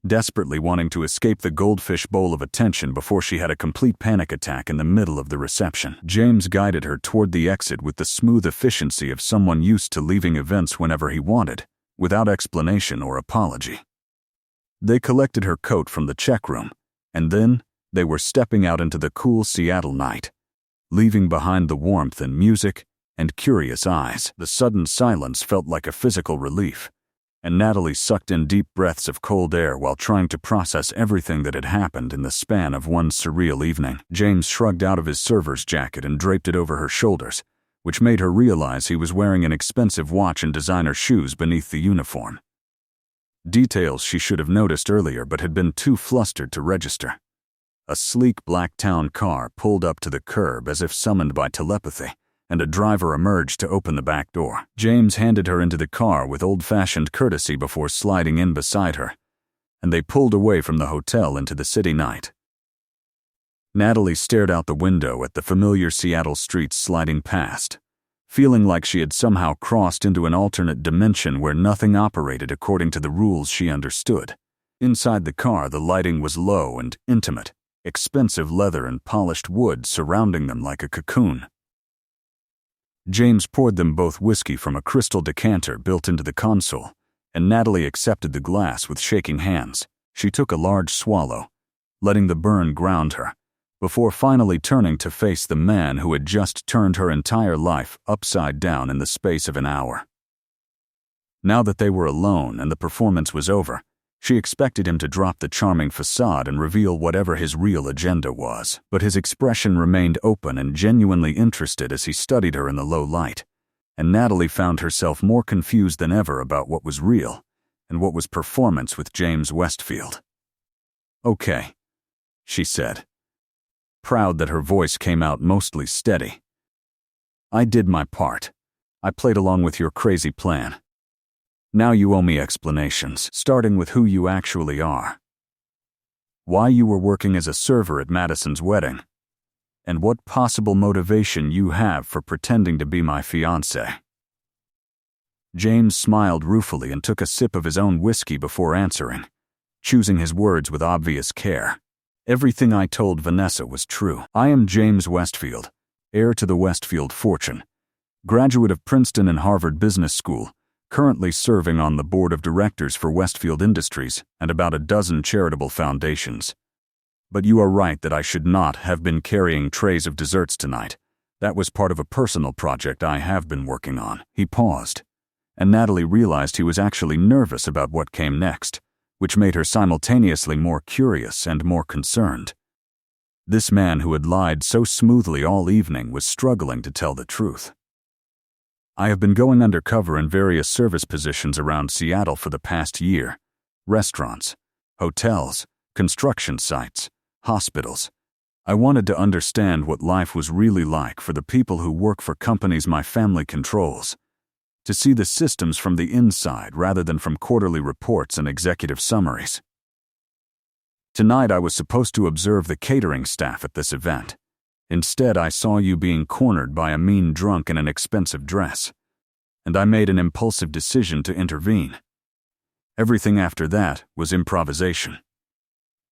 desperately wanting to escape the goldfish bowl of attention before she had a complete panic attack in the middle of the reception. James guided her toward the exit with the smooth efficiency of someone used to leaving events whenever he wanted, without explanation or apology. They collected her coat from the check room, and then they were stepping out into the cool Seattle night, leaving behind the warmth and music and curious eyes. The sudden silence felt like a physical relief, and Natalie sucked in deep breaths of cold air while trying to process everything that had happened in the span of one surreal evening. James shrugged out of his server's jacket and draped it over her shoulders, which made her realize he was wearing an expensive watch and designer shoes beneath the uniform. Details she should have noticed earlier but had been too flustered to register. A sleek black town car pulled up to the curb as if summoned by telepathy, and a driver emerged to open the back door. James handed her into the car with old-fashioned courtesy before sliding in beside her, and they pulled away from the hotel into the city night. Natalie stared out the window at the familiar Seattle streets sliding past, feeling like she had somehow crossed into an alternate dimension where nothing operated according to the rules she understood. Inside the car, the lighting was low and intimate, expensive leather and polished wood surrounding them like a cocoon. James poured them both whiskey from a crystal decanter built into the console, and Natalie accepted the glass with shaking hands. She took a large swallow, letting the burn ground her, before finally turning to face the man who had just turned her entire life upside down in the space of an hour. Now that they were alone and the performance was over, she expected him to drop the charming facade and reveal whatever his real agenda was, but his expression remained open and genuinely interested as he studied her in the low light, and Natalie found herself more confused than ever about what was real and what was performance with James Westfield. "Okay," she said, proud that her voice came out mostly steady. "I did my part. I played along with your crazy plan. Now you owe me explanations, starting with who you actually are. Why you were working as a server at Madison's wedding, and what possible motivation you have for pretending to be my fiancé." James smiled ruefully and took a sip of his own whiskey before answering, choosing his words with obvious care. "Everything I told Vanessa was true. I am James Westfield, heir to the Westfield fortune, graduate of Princeton and Harvard Business School, currently serving on the board of directors for Westfield Industries and about a dozen charitable foundations. But you are right that I should not have been carrying trays of desserts tonight. That was part of a personal project I have been working on." He paused, and Natalie realized he was actually nervous about what came next, which made her simultaneously more curious and more concerned. This man who had lied so smoothly all evening was struggling to tell the truth. I have been going undercover in various service positions around Seattle for the past year. Restaurants, hotels, construction sites, hospitals. I wanted to understand what life was really like for the people who work for companies my family controls, to see the systems from the inside rather than from quarterly reports and executive summaries. Tonight I was supposed to observe the catering staff at this event. Instead, I saw you being cornered by a mean drunk in an expensive dress, and I made an impulsive decision to intervene. Everything after that was improvisation.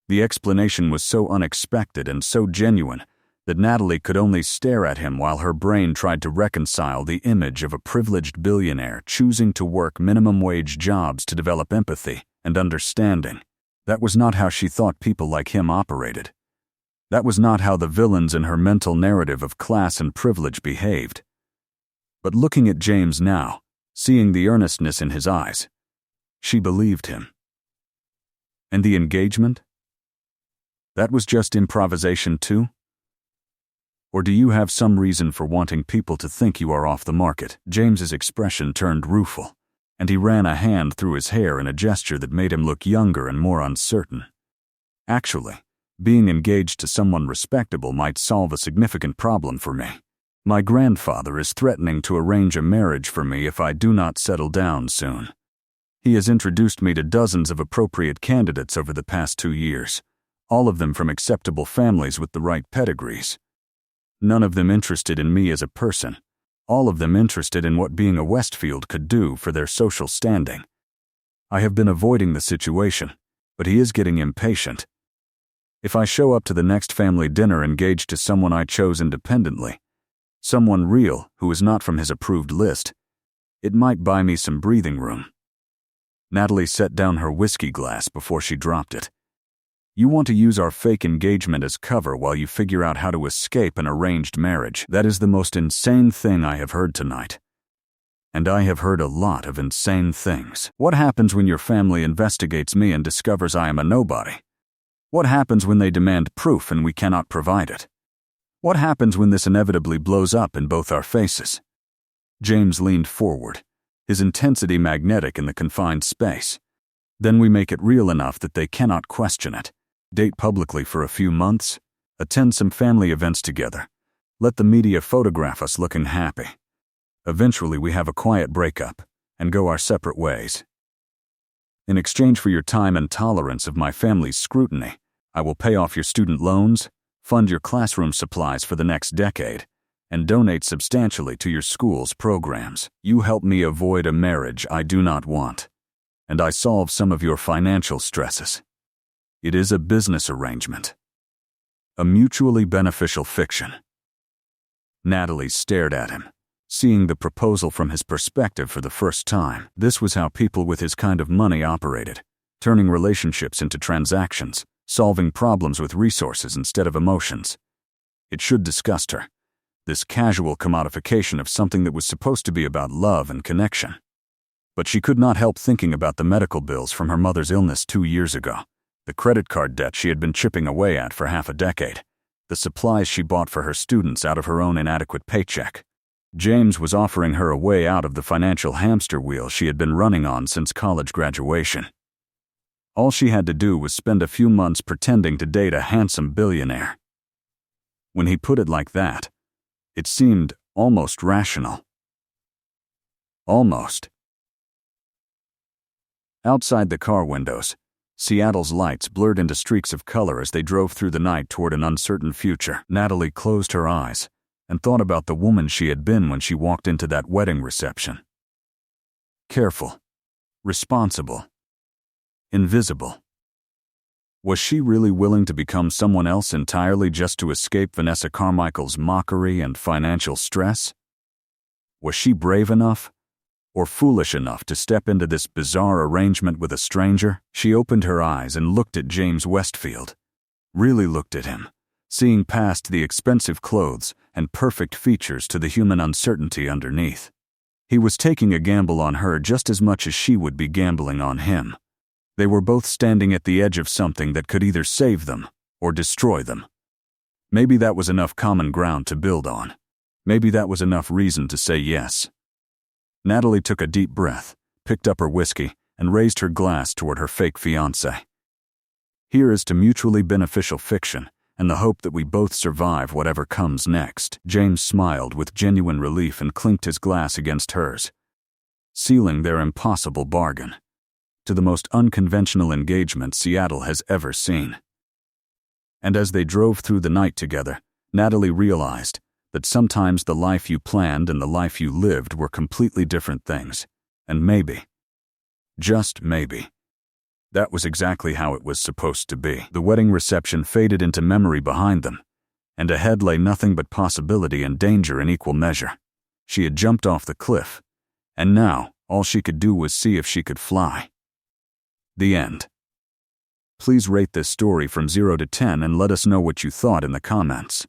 The explanation was so unexpected and so genuine that Natalie could only stare at him while her brain tried to reconcile the image of a privileged billionaire choosing to work minimum-wage jobs to develop empathy and understanding. That was not how she thought people like him operated. That was not how the villains in her mental narrative of class and privilege behaved. But looking at James now, seeing the earnestness in his eyes, she believed him. And the engagement? That was just improvisation too? Or do you have some reason for wanting people to think you are off the market? James's expression turned rueful, and he ran a hand through his hair in a gesture that made him look younger and more uncertain. Actually, being engaged to someone respectable might solve a significant problem for me. My grandfather is threatening to arrange a marriage for me if I do not settle down soon. He has introduced me to dozens of appropriate candidates over the past 2 years, all of them from acceptable families with the right pedigrees. None of them interested in me as a person, all of them interested in what being a Westfield could do for their social standing. I have been avoiding the situation, but he is getting impatient. If I show up to the next family dinner engaged to someone I chose independently, someone real who is not from his approved list, it might buy me some breathing room. Natalie set down her whiskey glass before she dropped it. You want to use our fake engagement as cover while you figure out how to escape an arranged marriage. That is the most insane thing I have heard tonight. And I have heard a lot of insane things. What happens when your family investigates me and discovers I am a nobody? What happens when they demand proof and we cannot provide it? What happens when this inevitably blows up in both our faces? James leaned forward, his intensity magnetic in the confined space. Then we make it real enough that they cannot question it. Date publicly for a few months, attend some family events together, let the media photograph us looking happy. Eventually we have a quiet breakup and go our separate ways. In exchange for your time and tolerance of my family's scrutiny, I will pay off your student loans, fund your classroom supplies for the next decade, and donate substantially to your school's programs. You help me avoid a marriage I do not want, and I solve some of your financial stresses. It is a business arrangement. A mutually beneficial fiction. Natalie stared at him, seeing the proposal from his perspective for the first time. This was how people with his kind of money operated, turning relationships into transactions, solving problems with resources instead of emotions. It should disgust her, this casual commodification of something that was supposed to be about love and connection. But she could not help thinking about the medical bills from her mother's illness 2 years ago, the credit card debt she had been chipping away at for half a decade, the supplies she bought for her students out of her own inadequate paycheck. James was offering her a way out of the financial hamster wheel she had been running on since college graduation. All she had to do was spend a few months pretending to date a handsome billionaire. When he put it like that, it seemed almost rational. Almost. Outside the car windows, Seattle's lights blurred into streaks of color as they drove through the night toward an uncertain future. Natalie closed her eyes and thought about the woman she had been when she walked into that wedding reception. Careful, responsible, invisible. Was she really willing to become someone else entirely just to escape Vanessa Carmichael's mockery and financial stress? Was she brave enough, or foolish enough to step into this bizarre arrangement with a stranger? She opened her eyes and looked at James Westfield, really looked at him, seeing past the expensive clothes and perfect features to the human uncertainty underneath. He was taking a gamble on her just as much as she would be gambling on him. They were both standing at the edge of something that could either save them or destroy them. Maybe that was enough common ground to build on. Maybe that was enough reason to say yes. Natalie took a deep breath, picked up her whiskey, and raised her glass toward her fake fiancé. Here is to mutually beneficial fiction and the hope that we both survive whatever comes next. James smiled with genuine relief and clinked his glass against hers, sealing their impossible bargain to the most unconventional engagement Seattle has ever seen. And as they drove through the night together, Natalie realized that sometimes the life you planned and the life you lived were completely different things, and maybe, just maybe, that was exactly how it was supposed to be. The wedding reception faded into memory behind them, and ahead lay nothing but possibility and danger in equal measure. She had jumped off the cliff, and now all she could do was see if she could fly. The end. Please rate this story from 0 to 10 and let us know what you thought in the comments.